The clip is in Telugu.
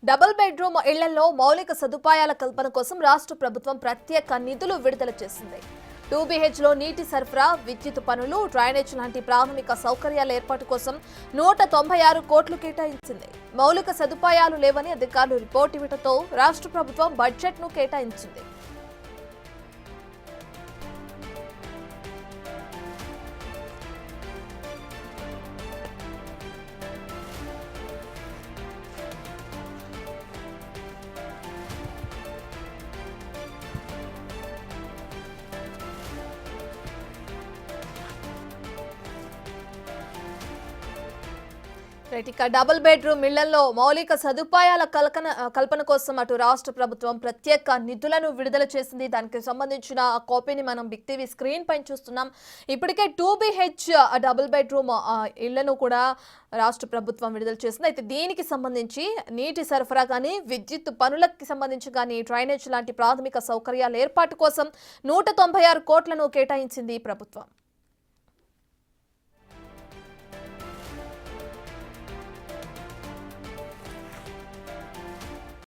డబుల్ బెడ్రూమ్ ఇళ్లలో మౌలిక సదుపాయాల కల్పన కోసం రాష్ట్ర ప్రభుత్వం ప్రత్యేక నిధులు విడుదల చేసింది. 2BH లో నీటి సరఫరా, విద్యుత్ పనులు, డ్రైనేజ్ లాంటి ప్రాథమిక సౌకర్యాల ఏర్పాటు కోసం 196 కోట్లు కేటాయించింది. మౌలిక సదుపాయాలు లేవని అధికారులు రిపోర్ట్ ఇవ్వడంతో రాష్ట్ర ప్రభుత్వం బడ్జెట్ను కేటాయించింది. ఇక డబుల్ బెడ్రూమ్ ఇళ్లలో మౌలిక సదుపాయాల కల్పన కోసం అటు రాష్ట్ర ప్రభుత్వం ప్రత్యేక నిధులను విడుదల చేసింది. దానికి సంబంధించిన కాపీని మనం బిగ్ టీవీ స్క్రీన్ పైన చూస్తున్నాం. ఇప్పటికే 2BH డబుల్ బెడ్రూమ్ ఇళ్లను కూడా రాష్ట్ర ప్రభుత్వం విడుదల చేసింది. అయితే దీనికి సంబంధించి నీటి సరఫరా కానీ, విద్యుత్ పనులకు సంబంధించి కానీ, డ్రైనేజ్ లాంటి ప్రాథమిక సౌకర్యాల ఏర్పాటు కోసం 196 కోట్లను కేటాయించింది ప్రభుత్వం.